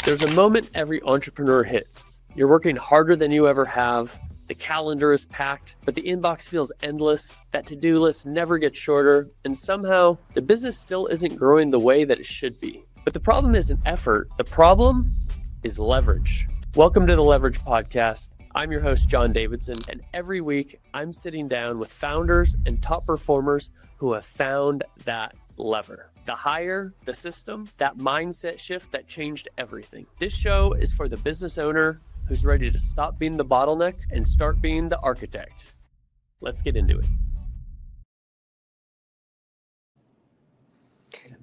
There's a moment every entrepreneur hits. You're working harder than you ever have. The calendar is packed, but the inbox feels endless. That to-do list never gets shorter, and somehow the business still isn't growing the way that it should be. But the problem isn't effort. The problem is leverage. Welcome to the Leverage Podcast. I'm your host, John Davidson, and every week I'm sitting down with founders and top performers who have found that lever. The hire, the system, that mindset shift that changed everything. This show is for the business owner who's ready to stop being the bottleneck and start being the architect. Let's get into it.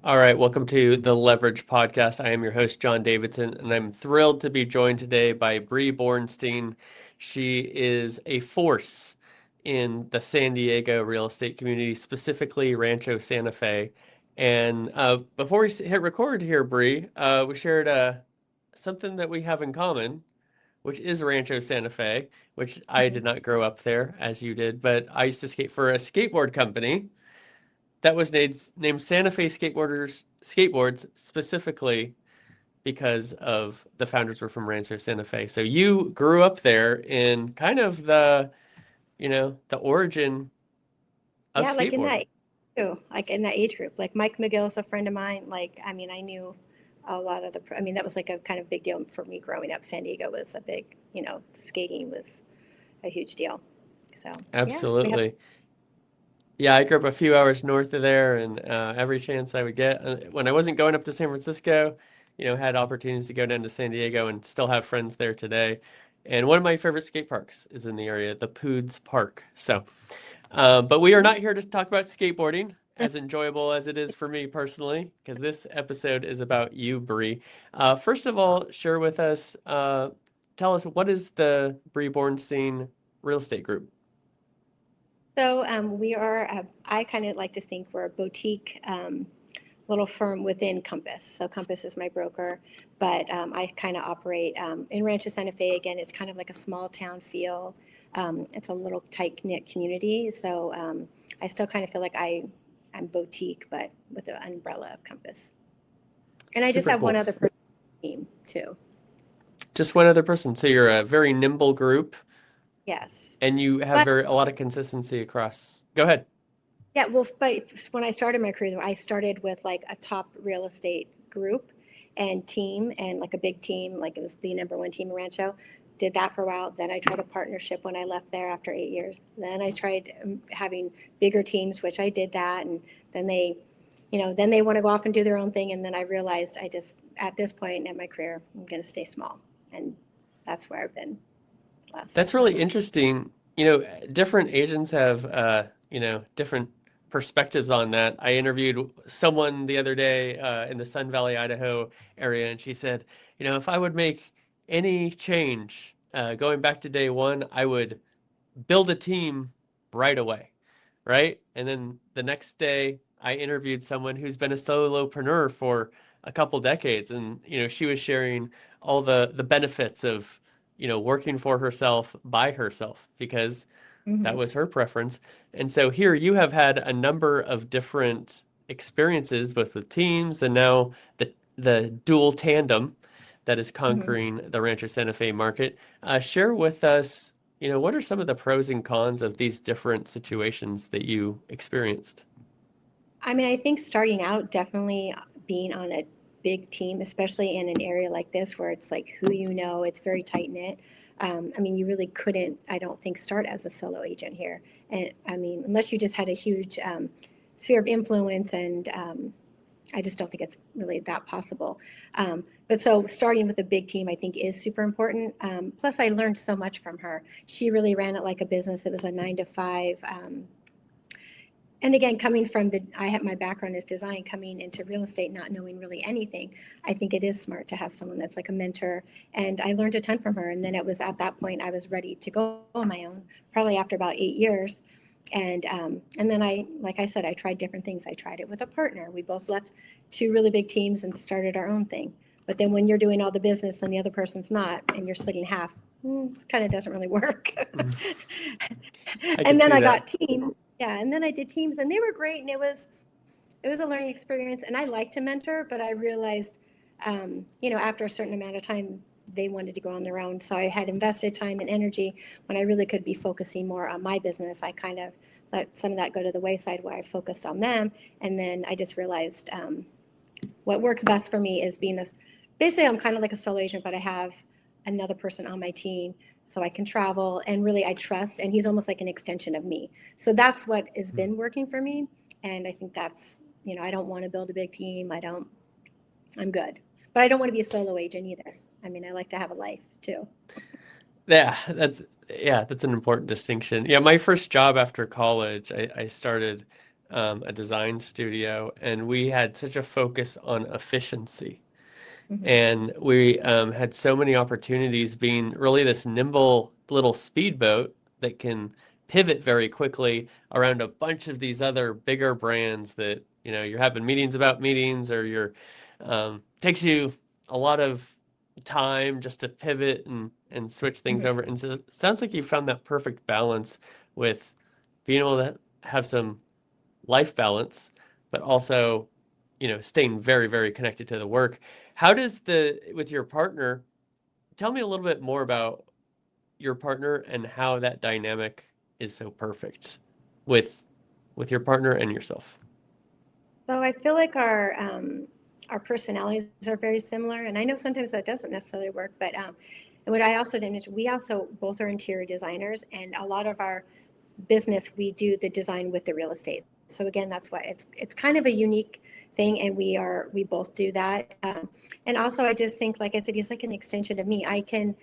All right, welcome to the Leverage Podcast. I am your host, John Davidson, and I'm thrilled to be joined today by Bree Bornstein. She is a force in the San Diego real estate community, specifically Rancho Santa Fe. And before we hit record here, Bree, we shared something that we have in common, which is Rancho Santa Fe, which I did not grow up there as you did, but I used to skate for a skateboard company that was named Santa Fe Skateboards specifically because of the founders were from Rancho Santa Fe. So you grew up there in kind of the origin of Yeah, skateboarding. like in that age group. Like Mike McGill's a friend of mine. I knew a lot of that was like a kind of big deal for me growing up. San Diego was a big, skating was a huge deal. So yeah, Absolutely. Yeah, I grew up a few hours north of there, and every chance I would get, when I wasn't going up to San Francisco, had opportunities to go down to San Diego and still have friends there today. And one of my favorite skate parks is in the area, the Poods Park. So, but we are not here to talk about skateboarding, as enjoyable as it is for me personally, because this episode is about you, Bree. First of all, share with us, tell us, what is the Bree Bornstein Real Estate Group? we are. I kind of like to think we're a boutique little firm within Compass. So Compass is my broker, but I kind of operate in Rancho Santa Fe. Again, it's kind of like a small town feel. It's a little tight knit community, so I still kind of feel like I'm boutique, but with the umbrella of Compass. And I just Super have one cool. other person on the team too. Just one other person. So you're a very nimble group Yes. and you have But a lot of consistency across. Go ahead. yeah, well, but when I started my career, I started with like a top real estate group and team and like a big team, like it was the number one team in Rancho. Did that for a while. Then I tried a partnership when I left there after 8 years. Then I tried having bigger teams, which I did that. And then then they want to go off and do their own thing. And then I realized at this point in my career, I'm going to stay small. And that's where I've been last That's really number of. interesting. Different agents have, different perspectives on that. I interviewed someone the other day in the Sun Valley, Idaho area, and she said, if I would make any change going back to day one, I would build a team right away, right? And then the next day, I interviewed someone who's been a solopreneur for a couple decades, and she was sharing all the benefits of working for herself by herself because that Mhm. was her preference. And so here you have had a number of different experiences, both with teams and now the dual tandem that is Mhm. conquering the Rancho Santa Fe market. Share with us, what are some of the pros and cons of these different situations that you experienced? I think starting out, definitely being on a big team, especially in an area like this where it's like who it's very tight knit. You really couldn't, I don't think, start as a solo agent here. And unless you just had a huge sphere of influence, and I just don't think it's really that possible. But so starting with a big team, I think, is super important. Plus, I learned so much from her. She really ran it like a business. It was a 9 to 5. And again, coming from my background is design, coming into real estate, not knowing really anything. I think it is smart to have someone that's like a mentor. And I learned a ton from her. And then it was at that point I was ready to go on my own, probably after about 8 years. And then like I said, I tried different things. I tried it with a partner. We both left 2 really big teams and started our own thing. But then when you're doing all the business and the other person's not, and you're splitting half, kind of doesn't really work. I can And then see I that. got teams. Yeah, and then I did teams, and they were great, and it was a learning experience. And I like to mentor, but I realized after a certain amount of time, they wanted to go on their own. So I had invested time and energy when I really could be focusing more on my business. I kind of let some of that go to the wayside where I focused on them. And then I just realized what works best for me is basically, I'm kind of like a solo agent, but I have another person on my team so I can travel and really I trust, and he's almost like an extension of me. So that's what has been working for me. And I think I don't want to build a big team. I'm good. But I don't want to be a solo agent either. I mean, I like to have a life too. Yeah, that's an important distinction. Yeah, my first job after college, I started a design studio, and we had such a focus on efficiency. Hmm. And we had so many opportunities being really this nimble little speedboat that can pivot very quickly around a bunch of these other bigger brands that, you're having meetings about meetings, or takes you a lot of time just to pivot and switch things Hmm. over. And so it sounds like you found that perfect balance with being able to have some life balance, but also, staying very, very connected to the work. How does with your partner, tell me a little bit more about your partner and how that dynamic is so perfect with with your partner and yourself. So I feel like our personalities are very similar, and I know sometimes that doesn't necessarily work. But and what I also didn't mention, we also both are interior designers, and a lot of our business we do the design with the real estate. So again, that's why it's kind of a unique thing, and we both do that. And also, I just think, like I said, he's like an extension of me. I can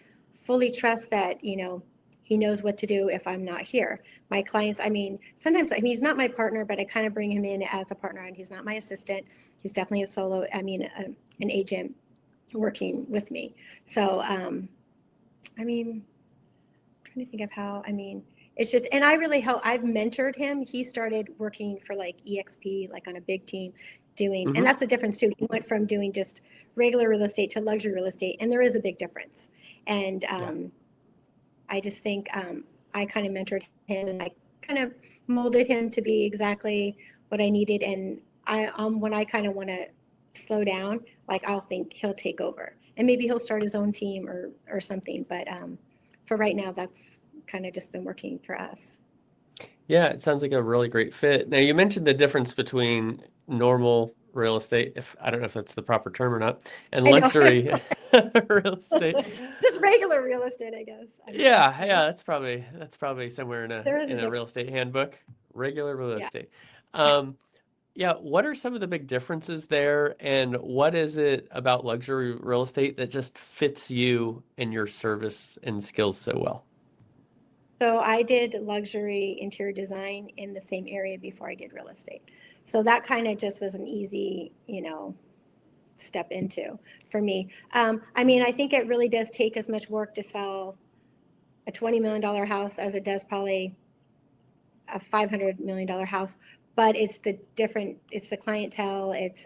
fully trust that he knows what to do if I'm not here. My clients, I mean, sometimes, I mean, he's not my partner, but I kind of bring him in as a partner, and he's not my assistant. He's definitely a solo, I mean, an agent working with me. So, I mean, I'm trying to think of how, I mean, it's just, and I really help, I've mentored him. He started working for like EXP, like on a big team doing, and Hmm. that's the difference too. He went from doing just regular real estate to luxury real estate, and there is a big difference. And Yeah. I just think I kind of mentored him, and I kind of molded him to be exactly what I needed. And when I kind of want to slow down, like I'll think he'll take over, and maybe he'll start his own team or something. But for right now, that's kind of just been working for us. Yeah, it sounds like a really great fit. Now, you mentioned the difference between normal real estate, if I don't know if that's the proper term or not, and I know. luxury real estate. Just regular real estate, I guess. I don't know, Yeah, right? yeah, that's probably somewhere in a There is a in a difference. real estate handbook. Regular real Yeah. estate. Um, yeah, what are some of the big differences there, and what is it about luxury real estate that just fits you and your service and skills so well? So I did luxury interior design in the same area before I did real estate. So that kind of just was an easy, step into for me. I mean, I think it really does take as much work to sell a $20 million house as it does probably a $500 million house. But it's the clientele. It's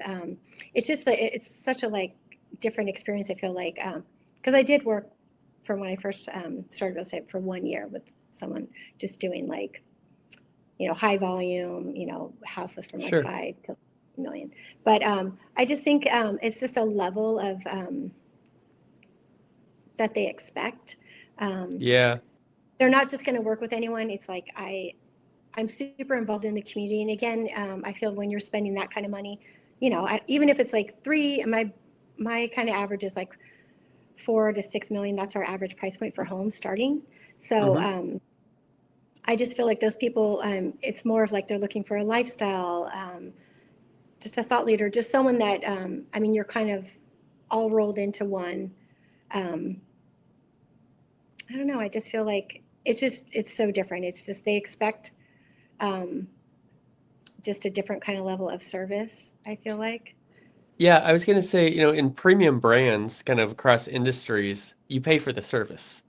just it's such a like different experience. I feel like because I did work from when I first started real estate for 1 year with someone just doing like high volume houses from like Sure. 5 to million. But I just think it's just a level of that they expect. Um, Yeah. they're not just going to work with anyone. It's like I'm super involved in the community, and again, I feel when you're spending that kind of money, even if it's like my kind of average is like 4 to 6 million. That's our average price point for homes starting. So Hmm. I just feel like those people, it's more of like they're looking for a lifestyle, just a thought leader, just someone that, I mean, you're kind of all rolled into one. Um, I don't know. I just feel like it's so different. It's just they expect um, just a different kind of level of service, I feel like. Yeah, I was gonna say, in premium brands, kind of across industries, you pay for the service,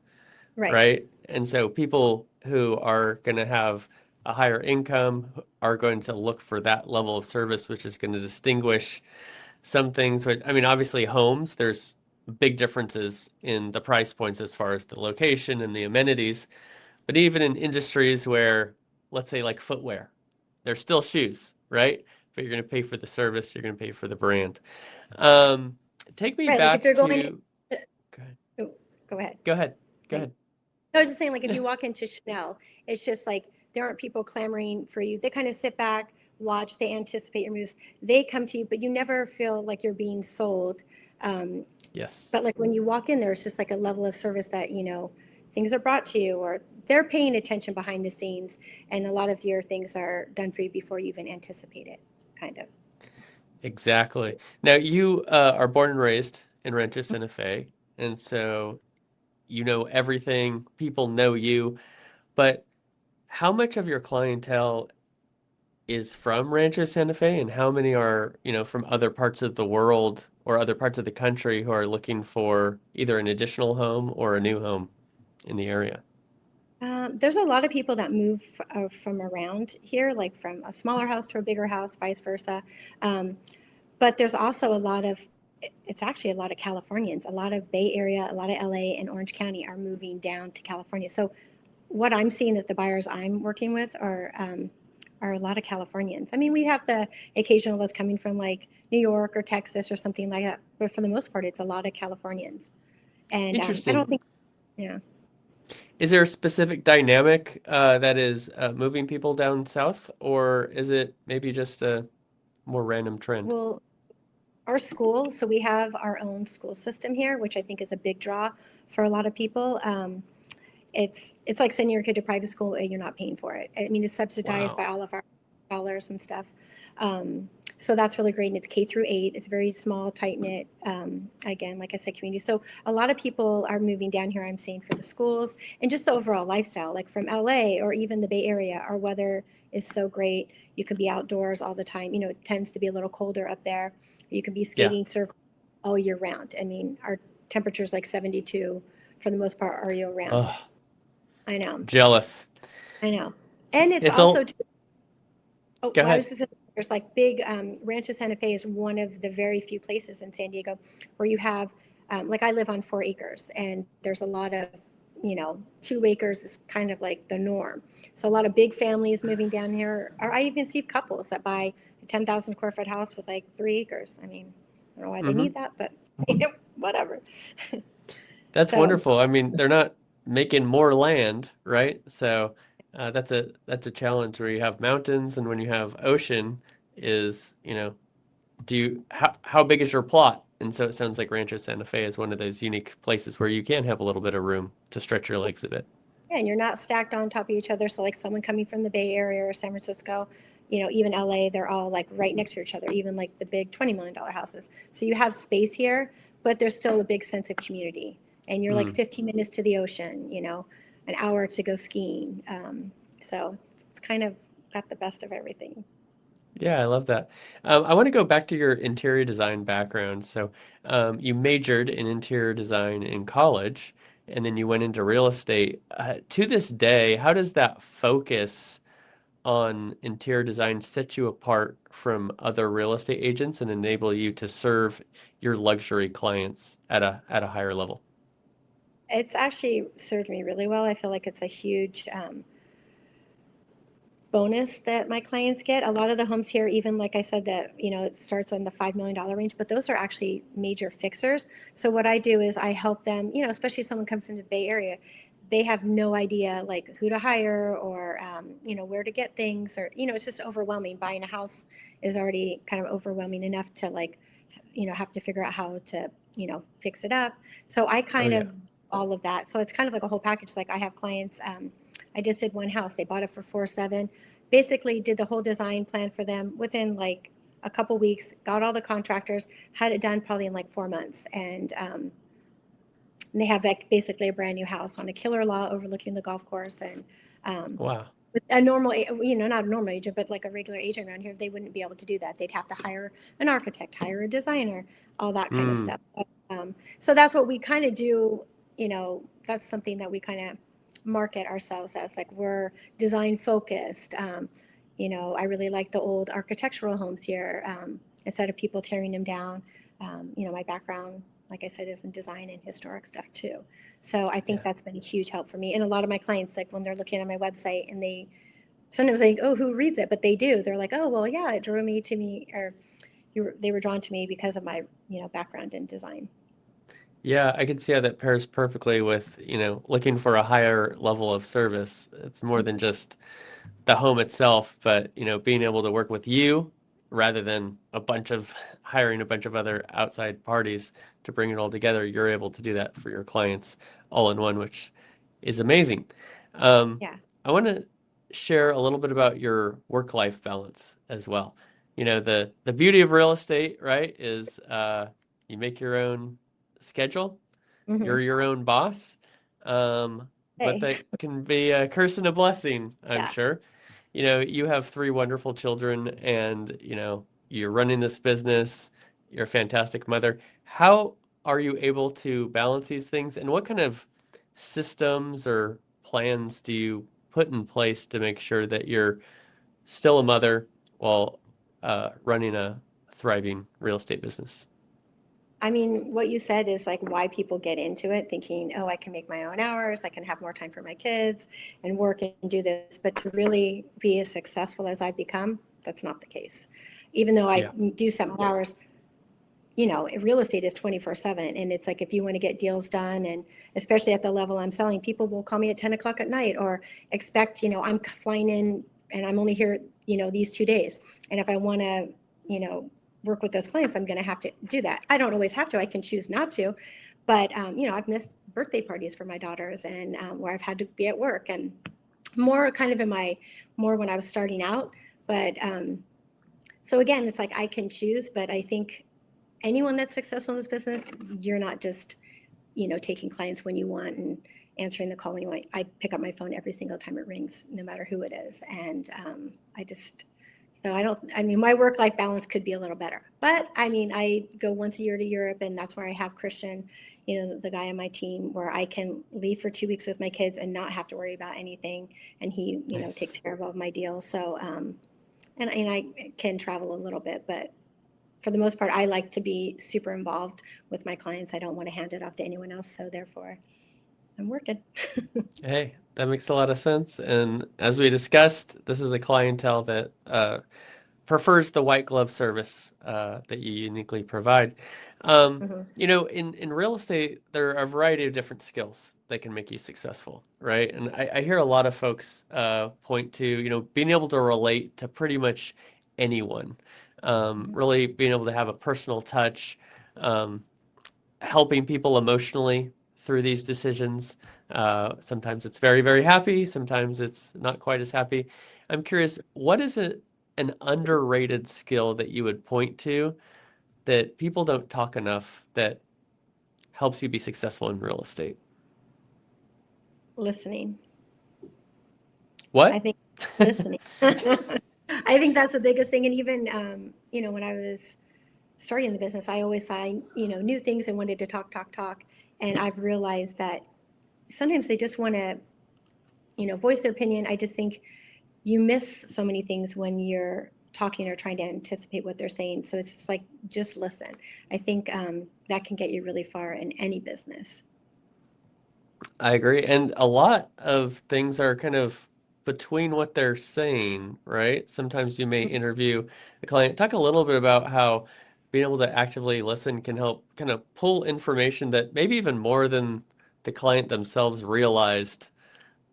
Right. right? And so people who are going to have a higher income are going to look for that level of service, which is going to distinguish some things. I mean, obviously, homes, there's big differences in the price points as far as the location and the amenities. But even in industries where, let's say, like footwear, they're still shoes, right? But you're going to pay for the service, you're going to pay for the brand. Um, Take me Right. Like if back you're going, to, go ahead. oh, go ahead. Go ahead. Go Like, ahead. I was just saying, like, if you walk into Chanel, it's just like there aren't people clamoring for you. They kind of sit back, watch, they anticipate your moves. They come to you, but you never feel like you're being sold. Um, Yes. but like when you walk in there, it's just like a level of service that, things are brought to you or they're paying attention behind the scenes. And a lot of your things are done for you before you even anticipate it, kind of. Exactly. Now, you are born and raised in Rancho Santa Fe, and so you know everything. People know you, but how much of your clientele is from Rancho Santa Fe, and how many are, from other parts of the world or other parts of the country who are looking for either an additional home or a new home in the area? There's a lot of people that move from around here, like from a smaller house to a bigger house, vice versa. Um, but there's also a lot of, it's actually a lot of Californians, a lot of Bay Area, a lot of LA and Orange County are moving down to California. So what I'm seeing that the buyers I'm working with are a lot of Californians. I mean, we have the occasional that's coming from like New York or Texas or something like that, but for the most part, it's a lot of Californians. And I don't Interesting. think, yeah. Is there a specific dynamic that is moving people down south, or is it maybe just a more random trend? Well, our school, so we have our own school system here, which I think is a big draw for a lot of people. It's like sending your kid to private school and you're not paying for it. I mean, it's subsidized Wow. by all of our dollars and stuff. Um, so that's really great. And it's K through 8. It's very small, tight knit. Again, like I said, community. So a lot of people are moving down here. I'm seeing for the schools and just the overall lifestyle. Like from LA or even the Bay Area, our weather is so great. You can be outdoors all the time. It tends to be a little colder up there. You can be Yeah. skating, surf all year round. I mean, our temperatures like 72 for the most part are year round. Oh, I know. jealous. I know. And it's It's also, all, oh, go well, I was ahead. just saying, there's like big, Rancho Santa Fe is one of the very few places in San Diego where you have, like I live on 4 acres and there's a lot of, 2 acres is kind of like the norm. So a lot of big families moving down here, or I even see couples that buy a 10,000 square foot house with like 3 acres. I mean, I don't know why they Hmm. need that, but whatever. That's So wonderful. I mean, they're not making more land, right? So that's a challenge where you have mountains and when you have ocean is, do you how big is your plot? And so it sounds like Rancho Santa Fe is one of those unique places where you can have a little bit of room to stretch your legs a bit. yeah, and you're not stacked on top of each other. So like someone coming from the Bay Area or San Francisco, even LA, they're all like right next to each other, even like the big $20 million houses. So you have space here, but there's still a big sense of community. And you're like Mm. 15 minutes to the ocean, an hour to go skiing. So it's kind of got the best of everything. Yeah, I love that. I want to go back to your interior design background. So, you majored in interior design in college, and then you went into real estate. To this day, how does that focus on interior design set you apart from other real estate agents and enable you to serve your luxury clients at a higher level? It's actually served me really well. I feel like it's a huge bonus that my clients get. A lot of the homes here, even like I said, that it starts on the $5 million range, but those are actually major fixers. So what I do is I help them, especially someone coming from the Bay Area, they have no idea like who to hire or where to get things, or it's just overwhelming. Buying a house is already kind of overwhelming enough to like have to figure out how to fix it up. So I Oh kind yeah. of all of that. So it's kind of like a whole package. Like I have clients. I just did one house. They bought it for 4.7. Basically, did the whole design plan for them within like a couple weeks. Got all the contractors, had it done probably in like 4 months, and they have like basically a brand new house on a killer lot overlooking the golf course. And um, Wow. with a normal, not a normal agent, but like a regular agent around here, they wouldn't be able to do that. They'd have to hire an architect, hire a designer, all that kind of Mm. stuff. So that's what we kind of do. That's something that we kind of market ourselves as, like we're design focused. I really like the old architectural homes here, instead of people tearing them down. My background, like I said, is in design and historic stuff too. So I think Yeah. that's been a huge help for me. And a lot of my clients, like when they're looking at my website and they sometimes like, oh, who reads it? But they do. They're like, oh, well, yeah, it drew me to me, or they were drawn to me because of my, background in design. Yeah, I can see how that pairs perfectly with, looking for a higher level of service. It's more than just the home itself, but, being able to work with you rather than hiring a bunch of other outside parties to bring it all together. You're able to do that for your clients all in one, which is amazing. Um, Yeah. I want to share a little bit about your work-life balance as well. The beauty of real estate, right, is you make your own schedule. Hmm. You're your own boss. But Hey. that can be a curse and a blessing, I'm Yeah. sure. You have three wonderful children and, you're running this business. You're a fantastic mother. How are you able to balance these things? And what kind of systems or plans do you put in place to make sure that you're still a mother while running a thriving real estate business? I mean, what you said is like why people get into it, thinking, oh, I can make my own hours, I can have more time for my kids and work and do this. But to really be as successful as I've become, that's not the case. Even though I Yeah. do 7 hours, real estate is 24/7. And it's like if you want to get deals done, and especially at the level I'm selling, people will call me at 10 o'clock at night or expect, I'm flying in and I'm only here, these 2 days. And if I want to, work with those clients, I'm going to have to do that. I don't always have to, I can choose not to. But, I've missed birthday parties for my daughters and where I've had to be at work and more kind of more when I was starting out. But so again, it's like I can choose, but I think anyone that's successful in this business, you're not just, taking clients when you want and answering the call when you want. I pick up my phone every single time it rings, no matter who it is. And so I mean, my work-life balance could be a little better, but I mean, I go once a year to Europe and that's where I have Christian, the guy on my team, where I can leave for 2 weeks with my kids and not have to worry about anything. And he, takes Nice. care of all of my deals. So, and I can travel a little bit, but for the most part, I like to be super involved with my clients. I don't want to hand it off to anyone else. So therefore, I'm working. Hey, that makes a lot of sense. And as we discussed, this is a clientele that prefers the white glove service that you uniquely provide. Mhm. In real estate, there are a variety of different skills that can make you successful, right? And I hear a lot of folks point to, being able to relate to pretty much anyone, Mhm. really being able to have a personal touch, um, helping people emotionally through these decisions. Sometimes it's very, very happy. Sometimes it's not quite as happy. I'm curious, what is an underrated skill that you would point to that people don't talk enough that helps you be successful in real estate? Listening. I What? think listening. I think that's the biggest thing. And even, when I was starting the business, I always thought, knew things and wanted to talk, talk, talk. And I've realized that sometimes they just want to, voice their opinion. I just think you miss so many things when you're talking or trying to anticipate what they're saying. So it's just like, just listen. I think that can get you really far in any business. I agree. And a lot of things are kind of between what they're saying, right? Sometimes you may interview the client. Talk a little bit about how being able to actively listen can help kind of pull information that maybe even more than the client themselves realized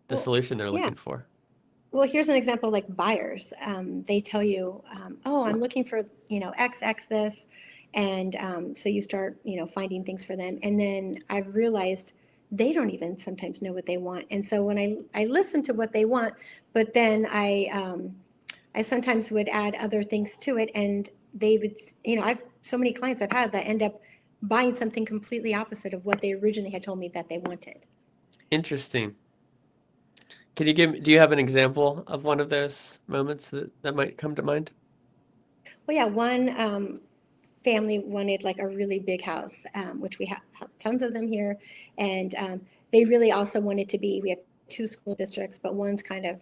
the Well, solution they're yeah. looking for. Well, here's an example like buyers. They tell you, oh, I'm looking for, XX this. And so you start, finding things for them. And then I've realized they don't even sometimes know what they want. And so when I listen to what they want, but then I sometimes would add other things to it. And they would, I've so many clients I've had that end up buying something completely opposite of what they originally had told me that they wanted. Interesting. Do you have an example of one of those moments that might come to mind? Well, yeah, one family wanted like a really big house, which we have tons of them here. And they really also wanted to be, we have two school districts, but one's kind of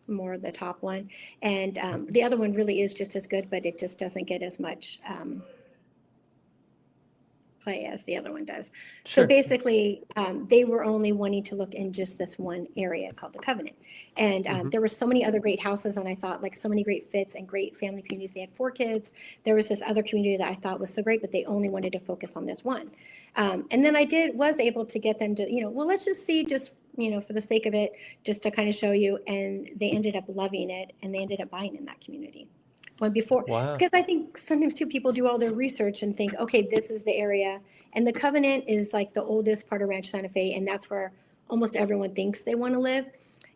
more the top one. And the other one really is just as good, but it just doesn't get as much play as the other one does. So Sure. basically, they were only wanting to look in just this one area called the Covenant. And Hmm. there were so many other great houses, and I thought like so many great fits and great family communities. They had 4 kids. There was this other community that I thought was so great, but they only wanted to focus on this one. And then was able to get them to, well, let's just see, just, for the sake of it, just to kind of show you. And they ended up loving it, and they ended up buying in that community. When before, Wow. because I think sometimes too, people do all their research and think, okay, this is the area. And the Covenant is like the oldest part of Rancho Santa Fe, and that's where almost everyone thinks they want to live.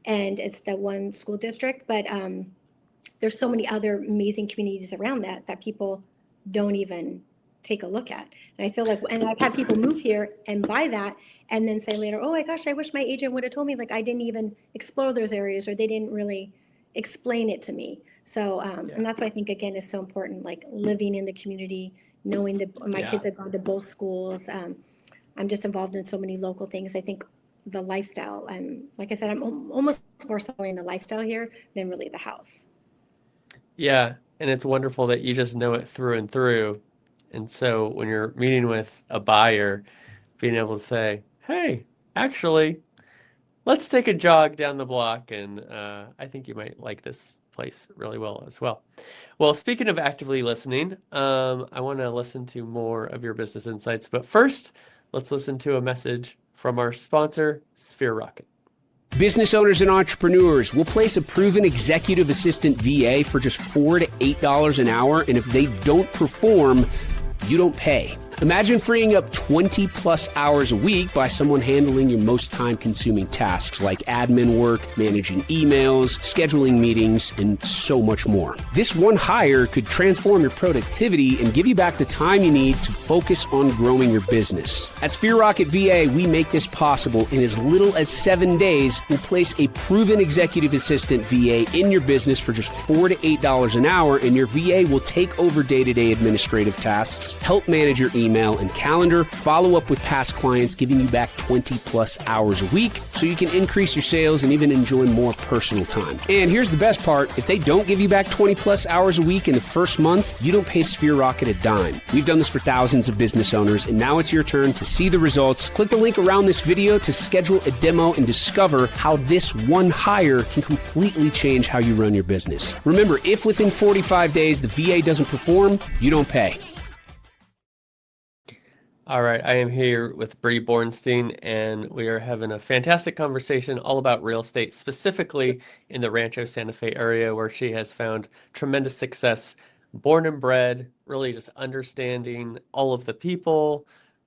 And it's the one school district, but there's so many other amazing communities around that people don't even take a look at. And I feel like, and I've had people move here and buy that and then say later, oh my gosh, I wish my agent would have told me, like, I didn't even explore those areas, or they didn't really explain it to me. So, Yeah. and that's why I think, again, is so important, like living in the community, knowing that my Yeah. kids have gone to both schools. I'm just involved in so many local things. I think the lifestyle, like I said, I'm almost more selling the lifestyle here than really the house. Yeah. And it's wonderful that you just know it through and through. And so when you're meeting with a buyer, being able to say, hey, actually, let's take a jog down the block, and I think you might like this place really well as well. Well, speaking of actively listening, I want to listen to more of your business insights, but first, let's listen to a message from our sponsor, Sphere Rocket. Business owners and entrepreneurs will place a proven executive assistant VA for just $4 to $8 an hour, and if they don't perform, you don't pay. Imagine freeing up 20 plus hours a week by someone handling your most time-consuming tasks like admin work, managing emails, scheduling meetings, and so much more. This one hire could transform your productivity and give you back the time you need to focus on growing your business. At Sphere Rocket VA, we make this possible in as little as 7 days. We'll place a proven executive assistant VA in your business for just $4 to $8 an hour, and your VA will take over day-to-day administrative tasks, help manage your email and calendar, follow up with past clients, giving you back 20 plus hours a week so you can increase your sales and even enjoy more personal time. And here's the best part. If they don't give you back 20 plus hours a week in the first month, you don't pay Sphere Rocket a dime. We've done this for thousands of business owners, and now it's your turn to see the results. Click the link around this video to schedule a demo and discover how this one hire can completely change how you run your business. Remember, if within 45 days the VA doesn't perform, you don't pay. All right, I am here with Bree Bornstein, and we are having a fantastic conversation all about real estate, specifically in the Rancho Santa Fe area, where she has found tremendous success, born and bred, really just understanding all of the people,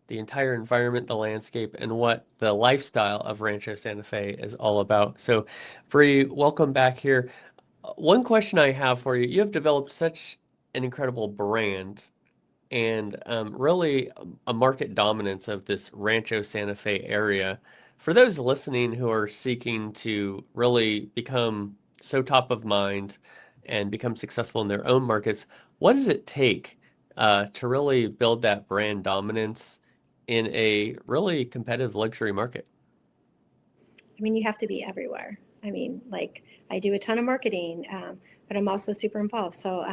the entire environment, the landscape, and what the lifestyle of Rancho Santa Fe is all about. So, Bree, welcome back here. One question I have for you, you have developed such an incredible brand and really a market dominance of this Rancho Santa Fe area. For those listening who are seeking to really become so top of mind and become successful in their own markets, what does it take to really build that brand dominance in a really competitive luxury market? I mean, you have to be everywhere. I mean, like I do a ton of marketing, but I'm also super involved. So,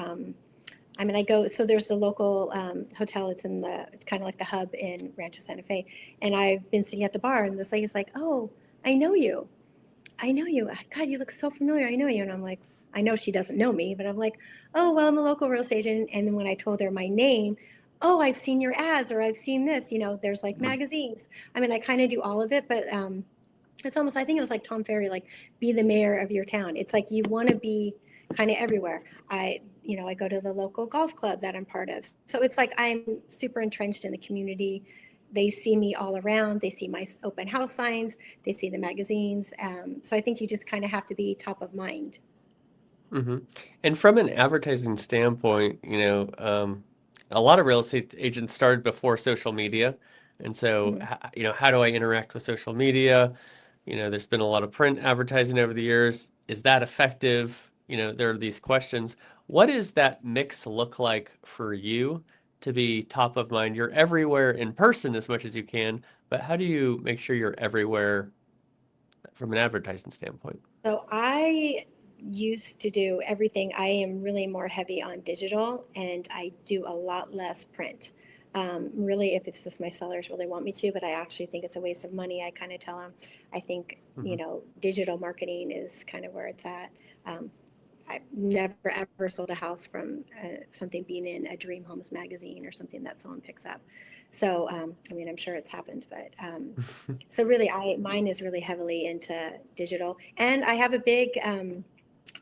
I mean, I go, so there's the local hotel. It's kind of like the hub in Rancho Santa Fe. And I've been sitting at the bar, and this lady's like, oh, I know you. I know you. God, you look so familiar. I know you. And I'm like, I know she doesn't know me, but I'm like, oh, well, I'm a local real estate agent. And then when I told her my name, oh, I've seen your ads, or I've seen this, there's like magazines. I mean, I kind of do all of it, but it's almost, I think it was like Tom Ferry, like be the mayor of your town. It's like you want to be kind of everywhere. I go to the local golf club that I'm part of. So it's like I'm super entrenched in the community. They see me all around. They see my open house signs. They see the magazines. So I think you just kind of have to be top of mind. Hmm. And from an advertising standpoint, a lot of real estate agents started before social media. And so, Mhm. how do I interact with social media? There's been a lot of print advertising over the years. Is that effective? There are these questions. What does that mix look like for you to be top of mind? You're everywhere in person as much as you can, but how do you make sure you're everywhere from an advertising standpoint? So I used to do everything. I am really more heavy on digital, and I do a lot less print. Really, if it's just my sellers really want me to, but I actually think it's a waste of money. I kind of tell them, I think, digital marketing is kind of where it's at. I've never ever sold a house from something being in a Dream Homes magazine or something that someone picks up. So, I'm sure it's happened, but so really, mine is really heavily into digital, and I have a big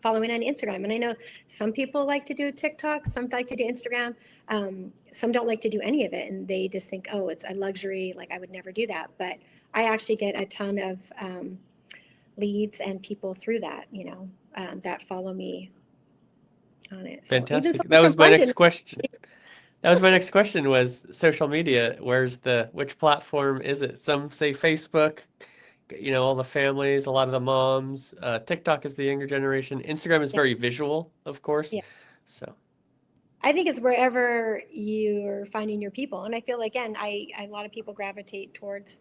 following on Instagram. And I know some people like to do TikTok, some like to do Instagram, some don't like to do any of it, and they just think, oh, it's a luxury. Like I would never do that, but I actually get a ton of leads and people through that, that follow me on it. So even Fantastic. someone That from was my London, next question. That was my next question was social media. Which platform is it? Some say Facebook, all the families, a lot of the moms. TikTok is the younger generation. Instagram is yeah, very visual, of course. yeah. So, I think it's wherever you're finding your people. And I feel like, again, a lot of people gravitate towards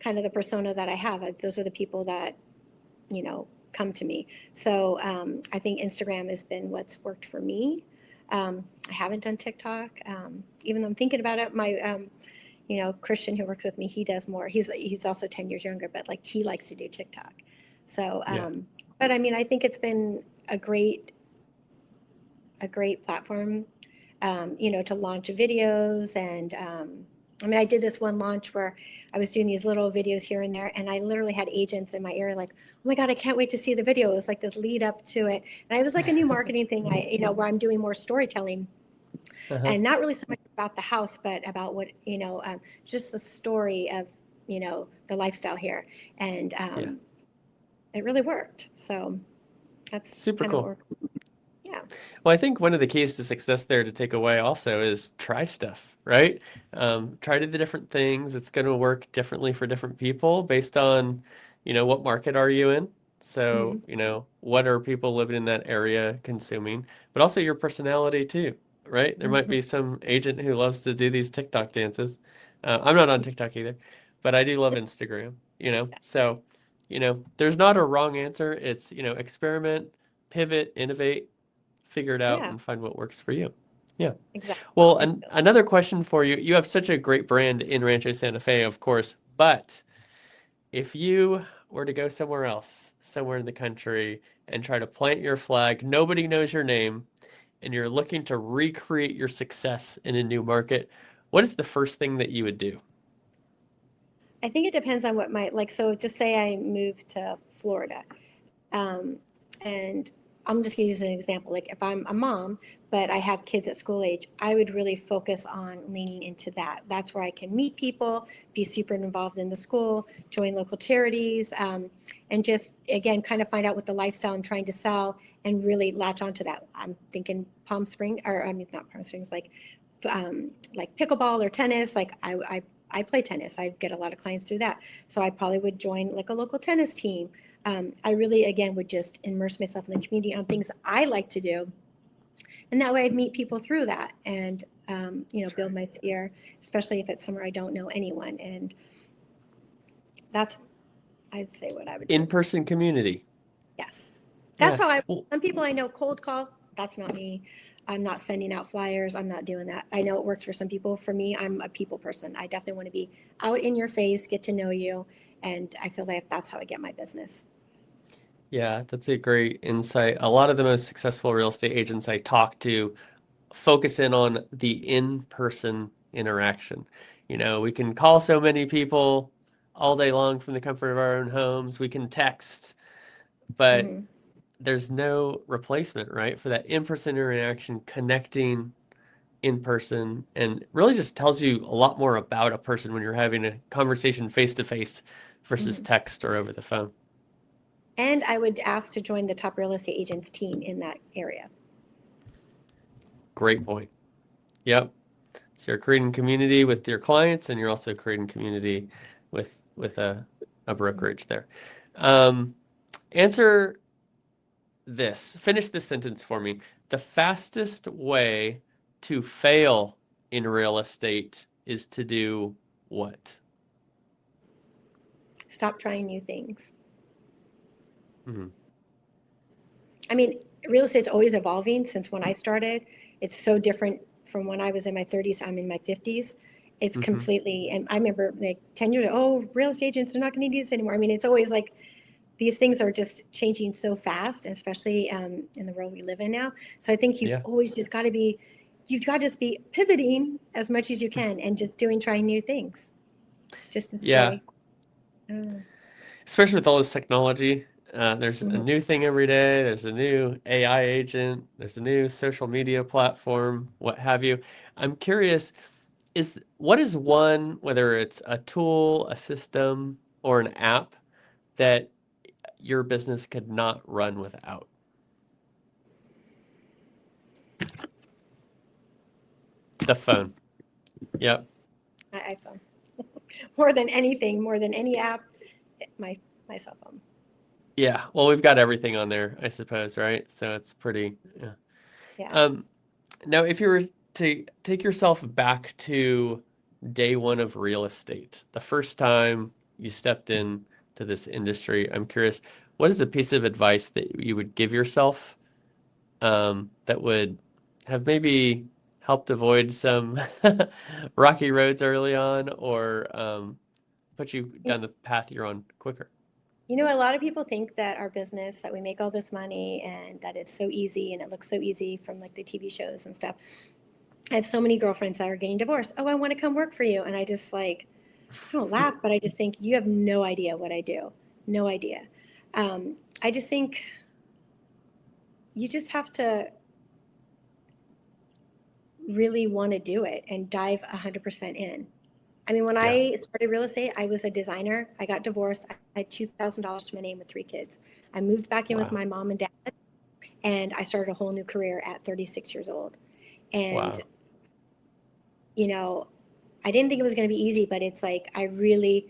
kind of the persona that I have. Those are the people that, come to me. So I think Instagram has been what's worked for me. I haven't done TikTok, even though I'm thinking about it. My, Christian who works with me, he does more. He's also 10 years younger, but like he likes to do TikTok. So, yeah. but I think it's been a great platform, to launch videos. And I did this one launch where I was doing these little videos here and there, and I literally had agents in my area like, oh my God, I can't wait to see the video. It was like this lead up to it. And it was like a new marketing thing, where I'm doing more storytelling Uh-huh. and not really so much about the house, but about what, just the story of, the lifestyle here. And Yeah. it really worked. So that's Super kind of what cool. we're, yeah. Well, I think one of the keys to success there to take away also is try stuff, right? Try the different things. It's going to work differently for different people based on, what market are you in? So, Mhm. what are people living in that area consuming? But also your personality too, right? There might Mhm. be some agent who loves to do these TikTok dances. I'm not on TikTok either, but I do love Instagram. So, there's not a wrong answer. It's, experiment, pivot, innovate, figure it out Yeah, and find what works for you. Yeah. exactly. Well, I feel another question for you. You have such a great brand in Rancho Santa Fe, of course, but if you were to go somewhere else, somewhere in the country, and try to plant your flag, nobody knows your name, and you're looking to recreate your success in a new market, what is the first thing that you would do? I think it depends on what so just say I moved to Florida. Um, and I'm just going to use an example. Like if I'm a mom, but I have kids at school age, I would really focus on leaning into that. That's where I can meet people, be super involved in the school, join local charities, and just, again, kind of find out what the lifestyle I'm trying to sell and really latch onto that. I'm thinking Palm Springs, or not Palm Springs, like pickleball or tennis. Like I play tennis. I get a lot of clients through that. So I probably would join like a local tennis team. I really, again, would just immerse myself in the community on things I like to do. And that way I'd meet people through that and, That's build right. my sphere, especially if it's somewhere I don't know anyone. And that's, I'd say, what I would do. In-person community. Yes. That's Yeah. how Well, some people I know cold call. That's not me. I'm not sending out flyers. I'm not doing that. I know it works for some people. For me, I'm a people person. I definitely want to be out in your face, get to know you. And I feel like that's how I get my business. yeah, that's a great insight. A lot of the most successful real estate agents I talk to focus in on the in-person interaction. We can call so many people all day long from the comfort of our own homes. We can text, but Hmm. there's no replacement, right, for that in-person interaction, connecting in person, and really just tells you a lot more about a person when you're having a conversation face to face versus Hmm. text or over the phone. And I would ask to join the top real estate agents team in that area. Great point. Yep. So you're creating community with your clients, and you're also creating community with a brokerage there. Um, answer this. Finish this sentence for me. The fastest way to fail in real estate is to do what? Stop trying new things. Hmm. I mean, real estate's always evolving since when I started. It's so different from when I was in my 30s, I'm in my 50s. It's Mm-hmm. completely, and I remember like 10 years ago, oh, real estate agents are not going to do this anymore. I mean, it's always like these things are just changing so fast, especially in the world we live in now. So I think Yeah. you've got to just be pivoting as much as you can and just trying new things just to Yeah. stay. Oh, Especially with all this technology. There's a mhm. new thing every day. There's a new AI agent. There's a new social media platform, what have you. I'm curious, what is one, whether it's a tool, a system, or an app that your business could not run without? The phone. Yep. My iPhone. More than anything, more than any app, my my cell phone. Yeah. Well, we've got everything on there, I suppose, right? So it's pretty, yeah. Yeah. Um, Now, if you were to take yourself back to day one of real estate, the first time you stepped in to this industry, I'm curious, what is a piece of advice that you would give yourself that would have maybe helped avoid some rocky roads early on or put you down the path you're on quicker? A lot of people think that our business, that we make all this money and that it's so easy and it looks so easy from like the TV shows and stuff. I have so many girlfriends that are getting divorced. Oh, I want to come work for you. And I just like, I don't laugh, but I just think you have no idea what I do. No idea. I just think you just have to really want to do it and dive 100% in. I mean, when Yeah. I started real estate, I was a designer. I got divorced. I had $2,000 to my name with 3 kids. I moved back in with Wow. my mom and dad, and I started a whole new career at 36 years old. And, Wow. you know, I didn't think it was going to be easy, but it's like I really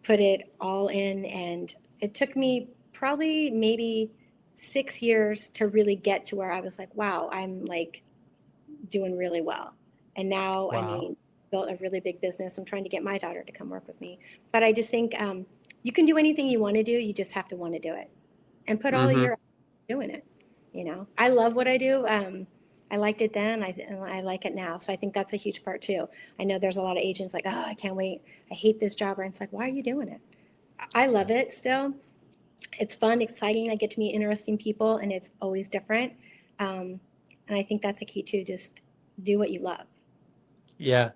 put it all in. And it took me probably maybe 6 years to really get to where I was like, wow, I'm like doing really well. And now, I Wow. mean, built a really big business. I'm trying to get my daughter to come work with me. But I just think you can do anything you want to do. You just have to want to do it and put all of Mm-hmm. your doing it. I love what I do. I liked it then. I like it now. So I think that's a huge part too. I know there's a lot of agents like, oh, I can't wait. I hate this job. And it's like, why are you doing it? I love it still. It's fun, exciting. I get to meet interesting people, and it's always different. And I think that's a key too. Just do what you love. Yeah.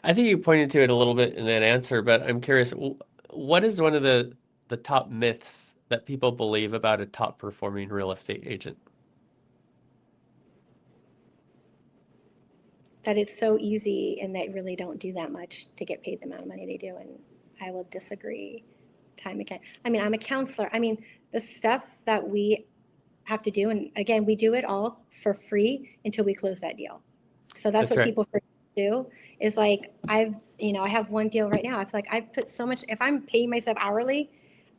I think you pointed to it a little bit in that answer, but I'm curious, what is one of the top myths that people believe about a top performing real estate agent? That it's so easy and they really don't do that much to get paid the amount of money they do. And I will disagree time again. I mean, I'm a counselor. I mean, the stuff that we have to do, and again, we do it all for free until we close that deal. So that's That's what right. people do is like, I have one deal right now. I feel like I've put so much, if I'm paying myself hourly,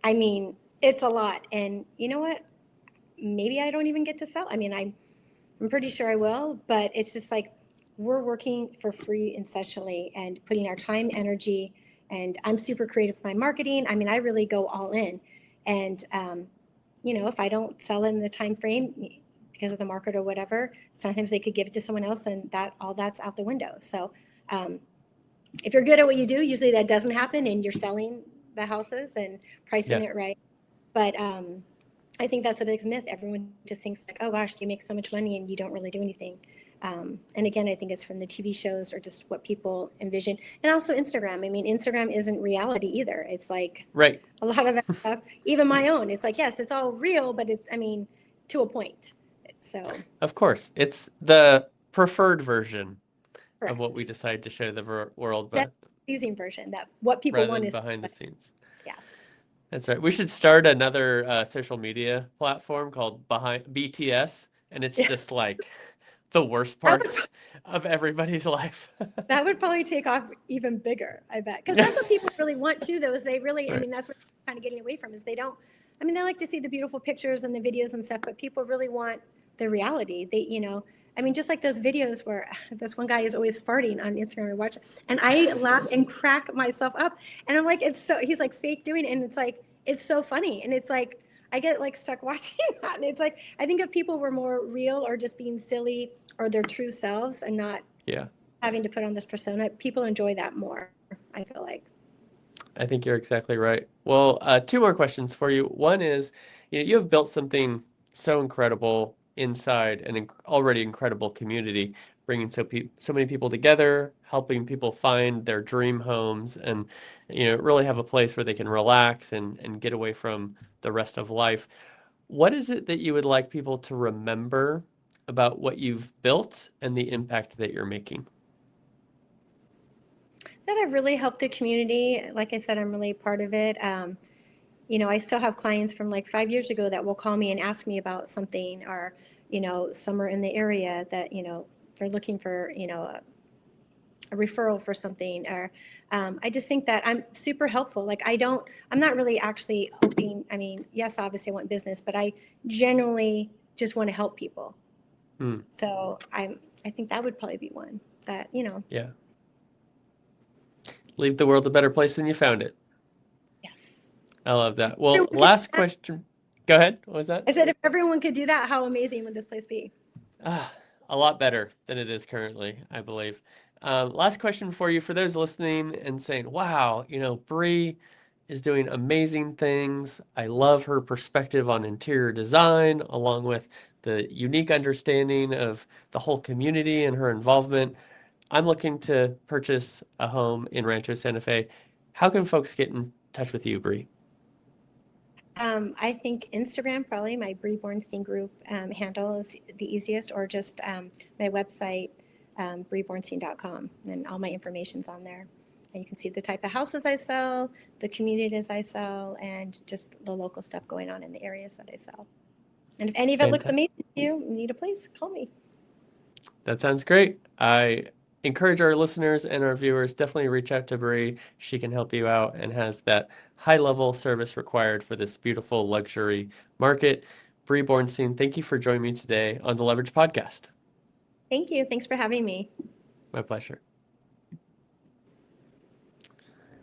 I mean, it's a lot. And you know what? Maybe I don't even get to sell. I mean, I'm pretty sure I will, but it's just like we're working for free essentially and putting our time, energy, and I'm super creative with my marketing. I mean, I really go all in. And if I don't sell in the time frame because of the market or whatever, sometimes they could give it to someone else, and that's out the window. So if you're good at what you do, usually that doesn't happen, and you're selling the houses and pricing Yeah. it right. But I think that's a big myth. Everyone just thinks like, oh gosh, you make so much money and you don't really do anything. And again, I think it's from the TV shows or just what people envision. And also Instagram. I mean, Instagram isn't reality either. It's like Right. a lot of that stuff, even my own. It's like, yes, it's all real, but to a point. So, Of course. It's the preferred version of what we correct. decide to show the world, That's but the pleasing version that what people rather want than is, behind the scenes. yeah. That's right. We should start another social media platform called Behind BTS, and it's just like the worst That would parts of everybody's life. That would probably take off even bigger, I bet. Because that's what people really want too, though, is they really, I Right. mean, that's what they're kind of getting away from is they don't, I mean, they like to see the beautiful pictures and the videos and stuff, but people really want the reality. I mean, just like those videos where this one guy is always farting on Instagram or watch, and I laugh and crack myself up. And I'm like, he's like fake doing it. And it's like, it's so funny. And it's like, I get like stuck watching that. And it's like, I think if people were more real or just being silly or their true selves and not Yeah. having to put on this persona. People enjoy that more, I feel like. I think you're exactly right. Well, two more questions for you. One is, you have built something so incredible inside an already incredible community, bringing so many people together, helping people find their dream homes, and really have a place where they can relax and get away from the rest of life. What is it that you would like people to remember about what you've built and the impact that you're making? That have really helped the community. Like I said, I'm really part of it. I still have clients from like 5 years ago that will call me and ask me about something, or, somewhere in the area that, they're looking for, a referral for something. Or I just think that I'm super helpful. Like I'm not really actually hoping, I mean, yes, obviously I want business, but I genuinely just want to help people. Hmm. So I think that would probably be one that, Yeah. Leave the world a better place than you found it. yes. I love that. Well, Everyone could do last that. question. Go ahead. What was that? I said, if everyone could do that, how amazing would this place be? Ah, a lot better than it is currently, I believe. Last question for you, for those listening and saying, wow, Bree is doing amazing things. I love her perspective on interior design, along with the unique understanding of the whole community and her involvement. I'm looking to purchase a home in Rancho Santa Fe. How can folks get in touch with you, Bree? I think Instagram, probably my Bree Bornstein group handle is the easiest, or just my website, breebornstein.com, and all my information's on there. And you can see the type of houses I sell, the communities I sell, and just the local stuff going on in the areas that I sell. And if any of it looks Fantastic. amazing to you, need a place, call me. That sounds great. I encourage our listeners and our viewers, definitely reach out to Bree. She can help you out and has that high level service required for this beautiful luxury market. Bree Bornstein, thank you for joining me today on the Leverage Podcast. Thank you. Thanks for having me. My pleasure.